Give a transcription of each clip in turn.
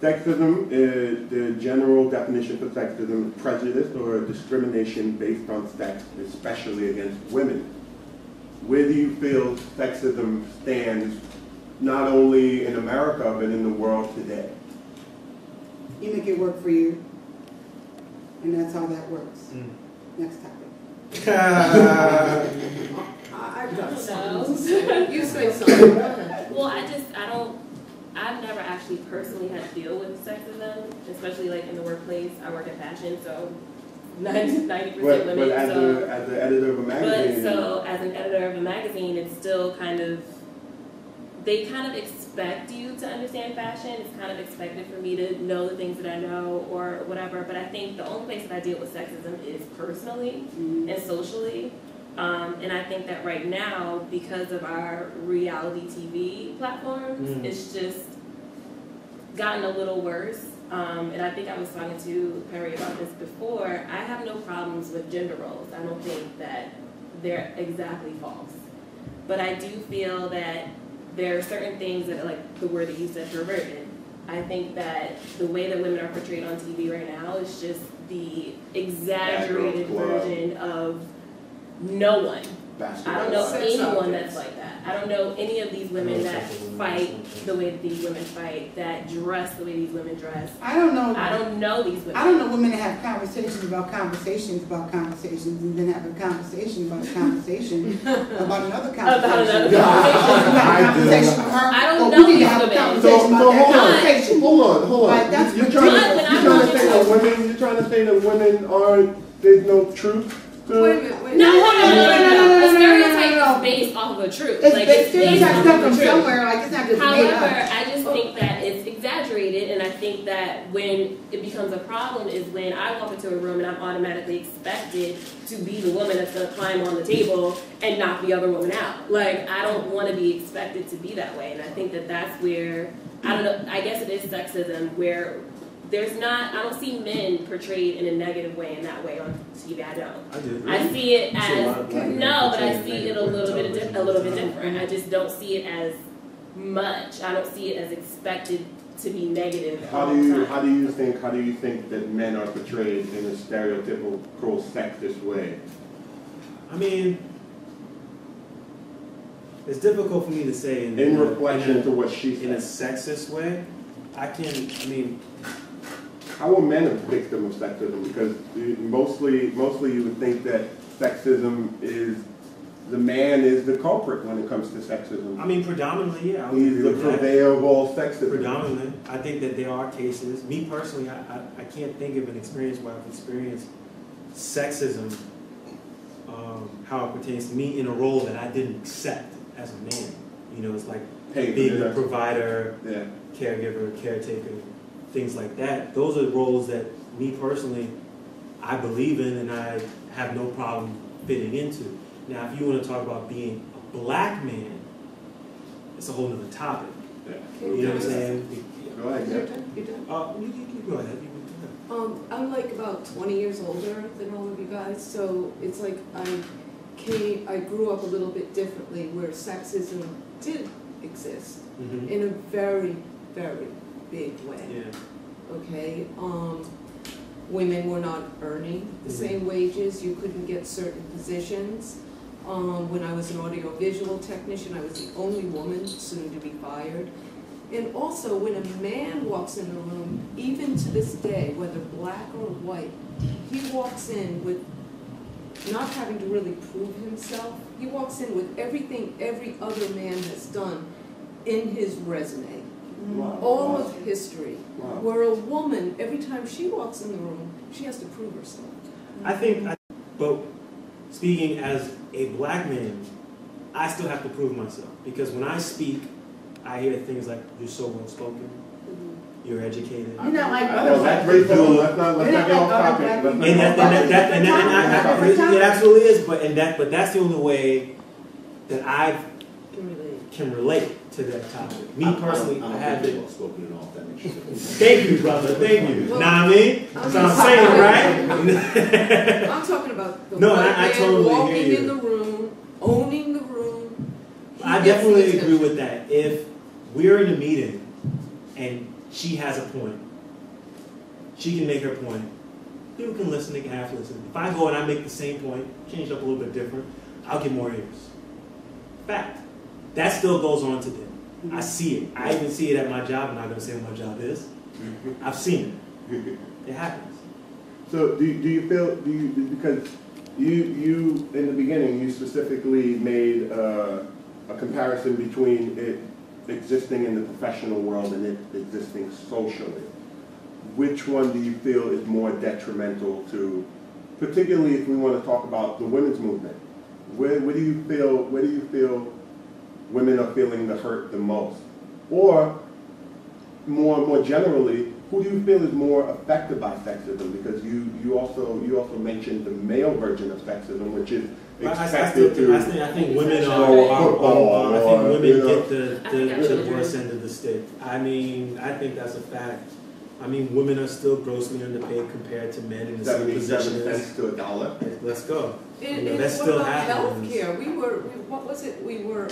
Sexism is the general definition for sexism is prejudice or discrimination based on sex, especially against women. Where do you feel sexism stands, not only in America, but in the world today? You make it work for you, and that's how that works. Next topic. I've got something to say. You say something. Well, I've never actually personally had to deal with sexism, especially like in the workplace. I work in fashion, so 90% women. But as an editor of a magazine. But so as an editor of a magazine, it's still kind of, they kind of expect you to understand fashion. It's kind of expected for me to know the things that I know or whatever. But I think the only place that I deal with sexism is personally and socially. And I think that right now, because of our reality TV platforms, it's just gotten a little worse. And I think I was talking to Perri about this before. I have no problems with gender roles. I don't think that they're exactly false. But I do feel that there are certain things that, like the word that you said, perverted. I think that the way that women are portrayed on TV right now is just the exaggerated version of no one. I don't know anyone that's like that. I don't know any of these women that fight the way that these women fight, that dress the way these women dress. I don't know. I don't know these women. I don't know women that have conversations about conversations about conversations and then have a conversation about a conversation about another conversation. About another conversation. I don't know these women. Hold on. You're trying to say that women aren't, there's no truth? Wait a minute. No. The stereotype is based off of a truth. It's stereotypes come from somewhere. Like it's not just made up. However, I just think that it's exaggerated, and I think that when it becomes a problem is when I walk into a room and I'm automatically expected to be the woman that's going to climb on the table and knock the other woman out. Like, I don't want to be expected to be that way, and I think that that's where, I don't know, I guess it is sexism, where there's not, I don't see men portrayed in a negative way in that way on TV. I don't. I do. I see it as, no, but I see it a little bit different. I just don't see it as much. I don't see it as expected to be negative. How do you think that men are portrayed in a stereotypical sexist way? I mean, it's difficult for me to say in reflection to what she said. In a sexist way. How are men a victim of sexism? Because mostly you would think that sexism is, the man is the culprit when it comes to sexism. I mean, predominantly, yeah. He's the purveyor of all sexism. Predominantly. I think that there are cases. Me personally, I can't think of an experience where I've experienced sexism, how it pertains to me in a role that I didn't accept as a man. You know, it's like being the provider, caregiver, caretaker, things like that. Those are roles that me personally, I believe in and I have no problem fitting into. Now, if you want to talk about being a black man, it's a whole other topic. You know what I'm saying? Go ahead. You done? You go ahead. I'm like about 20 years older than all of you guys, so it's like I grew up a little bit differently where sexism did exist in a very, very big way. Yeah. Okay? Women were not earning the same wages. You couldn't get certain positions. When I was an audiovisual technician, I was the only woman soon to be fired. And also, when a man walks in the room, even to this day, whether black or white, he walks in with not having to really prove himself. He walks in with everything every other man has done in his resume. All of history. Where a woman, every time she walks in the room, she has to prove herself. But speaking as a black man, I still have to prove myself. Because when I speak, I hear things like, you're so well spoken, you're educated. You're not like that's racism. Let's not get off topic. It absolutely is, but that's the only way that I can relate to that topic. Me personally, I have it. Thank you, brother. Thank you. Well, know what I mean? That's what I'm saying, right? I'm talking about the no, white I man totally walking hear you. in the room, owning the room. I definitely agree with that. If we're in a meeting and she has a point. She can make her point. People can listen, they can half listen. If I go and I make the same point, change it up a little bit different, I'll get more ears. Fact. That still goes on today. I see it. I even see it at my job. I'm not going to say what my job is. I've seen it. It happens. So do you feel, because you in the beginning, you specifically made a comparison between it existing in the professional world and it existing socially. Which one do you feel is more detrimental to, particularly if we want to talk about the women's movement? Where do you feel women are feeling the hurt the most? Or more generally, who do you feel is more affected by sexism? Because you also mentioned the male version of sexism, which is expected I think women get the worst end of the stick. I mean, I think that's a fact. I mean, women are still grossly underpaid compared to men in the same positions. 77 cents to $1. Let's go. What still about happens. healthcare? What was it? We were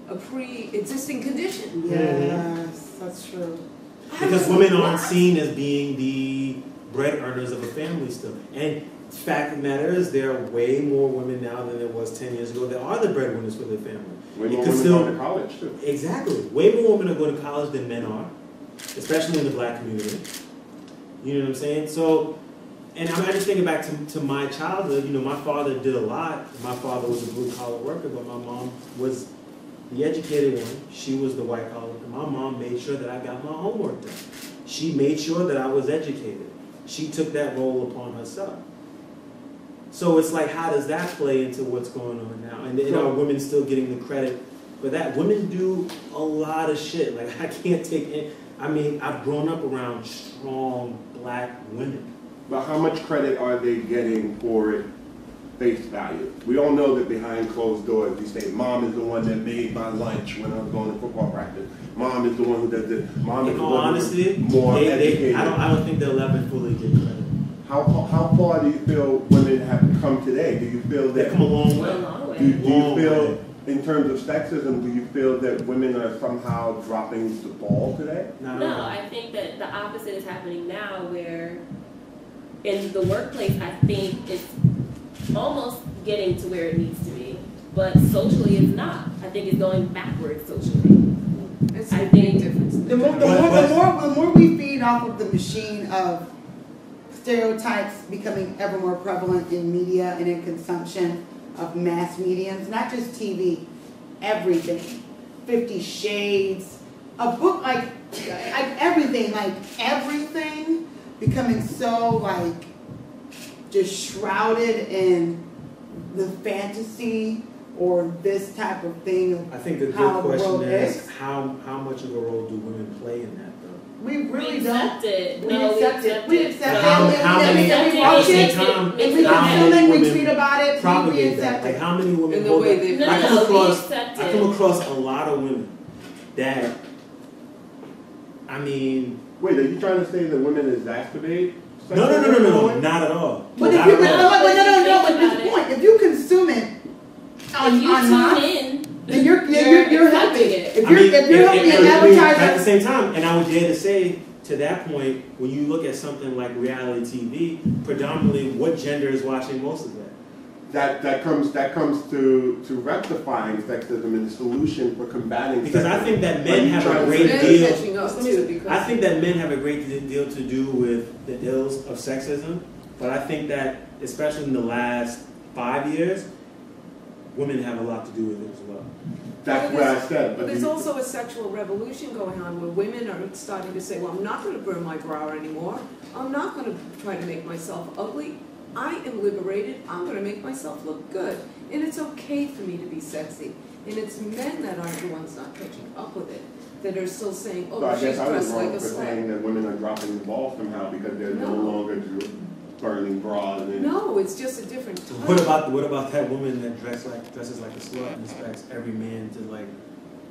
a pre-existing condition. Yes, that's true. Because women aren't seen as being the bread earners of a family still. And the fact of the matter is, there are way more women now than there was 10 years ago that are the breadwinners for their family. Way more women going to college, too. Exactly. Way more women are going to college than men are, especially in the black community. You know what I'm saying? So, and I'm just thinking back to my childhood. You know, my father did a lot. My father was a blue-collar worker, but my mom was the educated one. She was the white-collar worker. My mom made sure that I got my homework done. She made sure that I was educated. She took that role upon herself. So it's like, how does that play into what's going on now? And are women still getting the credit for that? Women do a lot of shit. Like, I can't take it. I mean, I've grown up around strong black women. But how much credit are they getting for it face value? We all know that behind closed doors, you say, Mom is the one that made my lunch when I was going to football practice. Mom is the one who does it. Mom is the one who's more educated. I don't think they'll ever fully get credit. How far do you feel women have come today? Do you feel that... They've come a long way. Do you feel, in terms of sexism, do you feel that women are somehow dropping the ball today? No, I think that the opposite is happening now, where in the workplace, I think it's almost getting to where it needs to be, but socially it's not. I think it's going backwards socially. It's a big difference. The more we feed off of the machine of stereotypes becoming ever more prevalent in media and in consumption of mass mediums, not just TV, everything. 50 Shades, a book like everything becoming so like just shrouded in the fantasy or this type of thing. I think the good question is how much of a role do women play in that? We really don't. accept it. We accept it. We tweet about it. Propagate that. Like how many women hold that? I come across a lot of women that, I mean. Wait, are you trying to say that women exacerbate? No, not at all. But if this point, if you consume it online, then you're helping it. If you're helping an advertiser. At the same time, and I would dare to say, to that point, when you look at something like reality TV, predominantly what gender is watching most of that? That comes to rectifying sexism and the solution for combating because sexism. I think that men have a great deal. I think that men have a great deal to do with the ills of sexism, but I think that especially in the last 5 years, women have a lot to do with it as well. That's what I said. But there's also a sexual revolution going on where women are starting to say, well, I'm not going to burn my brow anymore. I'm not going to try to make myself ugly. I am liberated. I'm going to make myself look good. And it's okay for me to be sexy. And it's men that aren't the ones not catching up with it, that are still saying, oh, so she's dressed like a slut. saying that women are dropping the ball somehow because they're no longer burning bras. No, it's just a different type. What about that woman that dresses like a slut and expects every man to like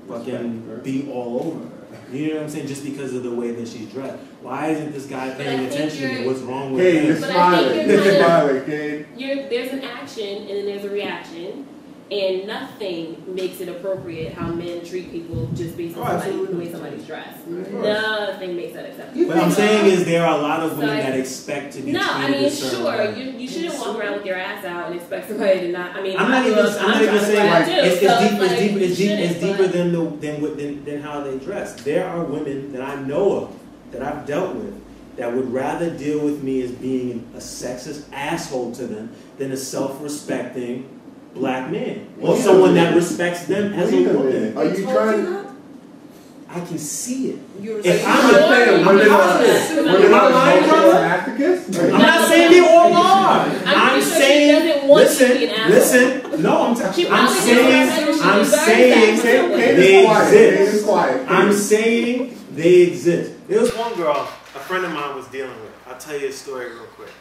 fucking be all over her? You know what I'm saying? Just because of the way that she's dressed. Why isn't this guy paying attention to what's wrong with him? You're smiling. You're smiling, Kane. There's an action and then there's a reaction. And nothing makes it appropriate how men treat people just based on the way somebody's dressed. Nothing makes that acceptable. What I'm saying is there are a lot of women that expect to be treated a certain way. You shouldn't walk around with your ass out and expect somebody to not. I mean, I'm not even saying like it's deeper than how they dress. There are women that I know of, that I've dealt with, that would rather deal with me as being a sexist asshole to them than a self-respecting black man, or someone that respects them as a woman. Are you trying to? I can see it. If I'm not saying women are masochists. I'm not saying they all are. I'm saying, listen. No, I'm saying they exist. I'm saying they exist. There was one girl a friend of mine was dealing with. I'll tell you a story real quick.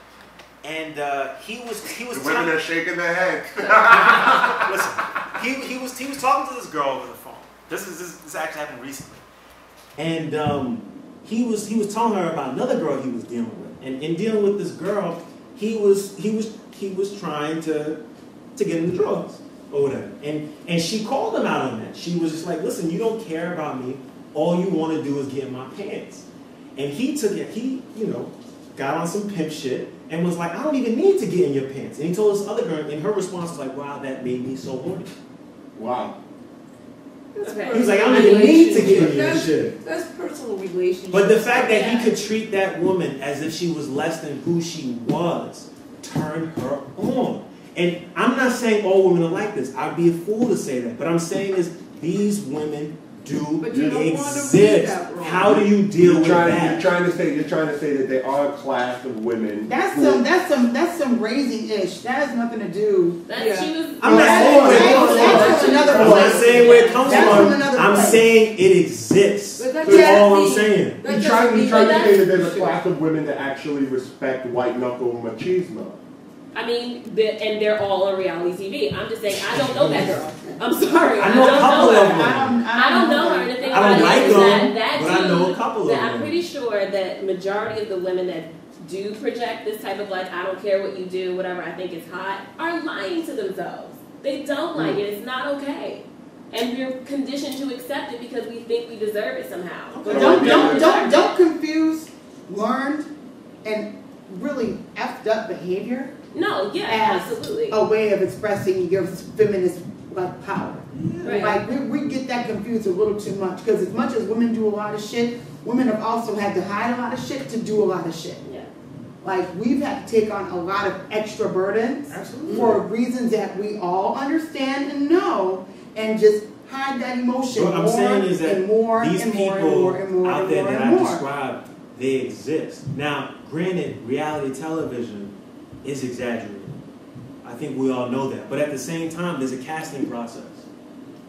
And he was the women are shaking their heads. Listen, he was talking to this girl over the phone. This actually happened recently. And he was telling her about another girl he was dealing with. And in dealing with this girl, he was trying to get into drugs or whatever. And she called him out on that. She was just like, listen, you don't care about me. All you want to do is get in my pants. And he took it, got on some pimp shit and was like, I don't even need to get in your pants. And he told this other girl, and her response was like, wow, that made me so horny. Wow. Okay. He was like, I don't even need to get in your shit. That's personal relationship. But the fact that he could treat that woman as if she was less than who she was turned her on. And I'm not saying all women are like this. I'd be a fool to say that. But I'm saying is these women do exist. How do you deal with that? You're trying to say that there are a class of women. That's some raising-ish. That has nothing to do. I'm not saying where it comes from. I'm saying it exists. That's all I'm saying. You're trying to say that there's a class of women that actually respect white knuckle machismo. I mean, and they're all on reality TV. I'm just saying, I don't know that girl. I'm sorry. I know a couple of them. I don't know her. And the thing I don't like them, but I know a couple of them. I'm pretty sure that majority of the women that do project this type of like, I don't care what you do, whatever I think is hot, are lying to themselves. They don't like it. It's not okay. And we're conditioned to accept it because we think we deserve it somehow. Don't confuse learned and really effed up behavior. No, yeah, absolutely. A way of expressing your feminist power. Right. Like we get that confused a little too much because as much as women do a lot of shit, women have also had to hide a lot of shit to do a lot of shit. Yeah. Like we've had to take on a lot of extra burdens for reasons that we all understand and know, and just hide that emotion what I'm saying is that these people out there that I've described, they exist. Now, granted, reality television is exaggerated. I think we all know that. But at the same time, there's a casting process.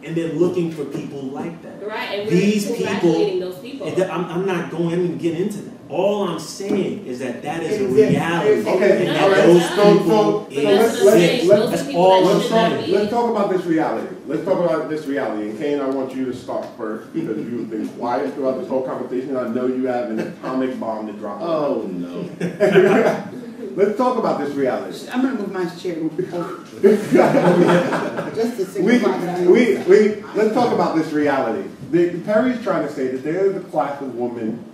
And they're looking for people like that. Right, and these we're people, congratulating those people. I'm not going to get into that. All I'm saying is that is a reality. Okay, and all that right. those people exist. That's all I'm saying. Let's talk about this reality. And Kane, I want you to start first because you've been quiet throughout this whole conversation. I know you have an atomic bomb to drop. Oh, no. Let's talk about this reality. I'm going to move my chair. Just to let's talk about this reality. Perri's trying to say that there is a class of women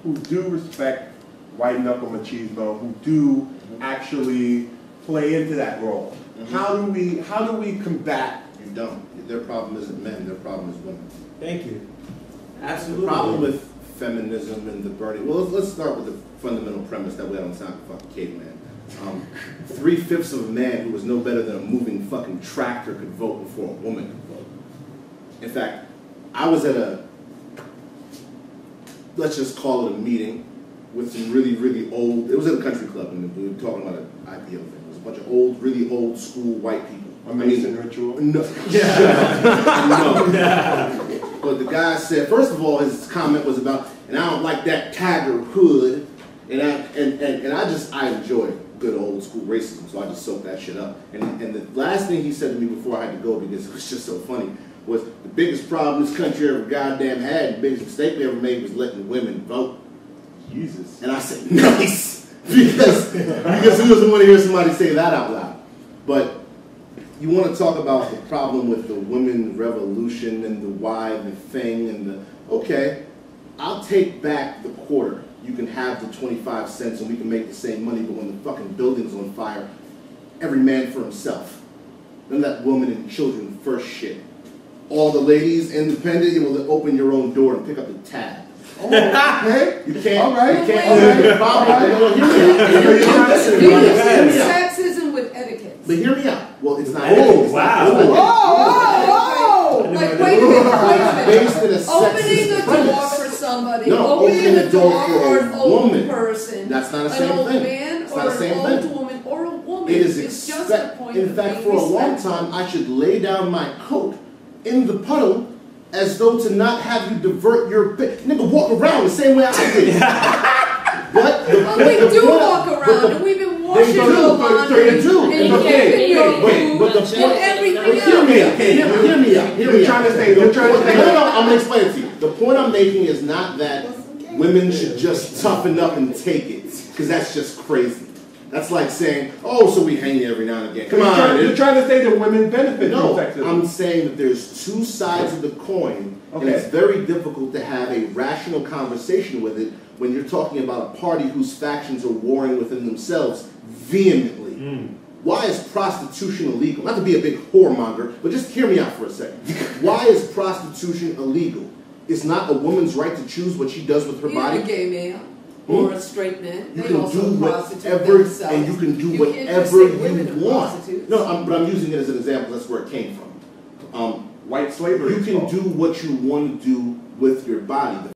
who do respect white knuckle machismo, who do actually play into that role. Mm-hmm. How do we combat? You don't. Their problem isn't men. Their problem is women. Thank you. Absolutely. The problem with feminism and the burning. Well, let's start with the fundamental premise that we don't sound like fucking caveman. 3/5 of a man who was no better than a moving fucking tractor could vote before a woman could vote. In fact, I was at let's just call it a meeting with some really, really old, it was at a country club and we were talking about an IPO thing. It was a bunch of really old school white people. Amazing ritual? No. No. But the guy said, first of all, his comment was about, and I don't like that tiger hood, and I enjoy good old school racism, so I just soaked that shit up. And the last thing he said to me before I had to go, because it was just so funny, was the biggest problem this country ever goddamn had, the biggest mistake we ever made was letting women vote. Jesus. And I said, nice! because who doesn't want to hear somebody say that out loud? But you want to talk about the problem with the women revolution and the why, the thing, and the, okay, I'll take back the quarter. You can have the 25 cents and we can make the same money, but when the fucking building's on fire, every man for himself. None of that woman and children first shit. All the ladies independent, you will open your own door and pick up the tab. Oh, okay. You can't. All right. You can't. All right. Sexism with etiquette. But hear me out. Well, it's not. Oh, wow. Whoa! Like, wait a minute, Based in a opening the sexist door premise. for somebody, No, opening the door for an old woman. person, That's not the an same old thing. man, It's or not the an same old thing. woman, or a woman. It is It's just a point in of fact, being for a long respectful. time, I should lay down my coat in the puddle as though to not have you divert your nigga walk around the same way I did. But We do walk around, and we've been washing your laundry, They do. and Okay. cooking your Wait, but the food, point. and everything But hear me out. Hear me out. You're trying to say. You're trying to say. No, I'm gonna explain it to you. The point I'm making is not that women should just toughen up and take it, because that's just crazy. That's like saying, oh, so we hang you every now and again. Come on. You're trying to say that women benefit No, from sexism. I'm saying that there's two sides of the coin, and it's very difficult to have a rational conversation with it when you're talking about a party whose factions are warring within themselves vehemently. Why is prostitution illegal? Not to be a big whoremonger, but just hear me out for a second. Why is prostitution illegal? It's not a woman's right to choose what she does with her body. a gay man or a straight man, You they can also do prostitute whatever, themselves. and you can do can't just whatever say women you are want. prostitutes. No, but I'm using it as an example. That's where it came from. White slavery. You can do what you want to do with your body.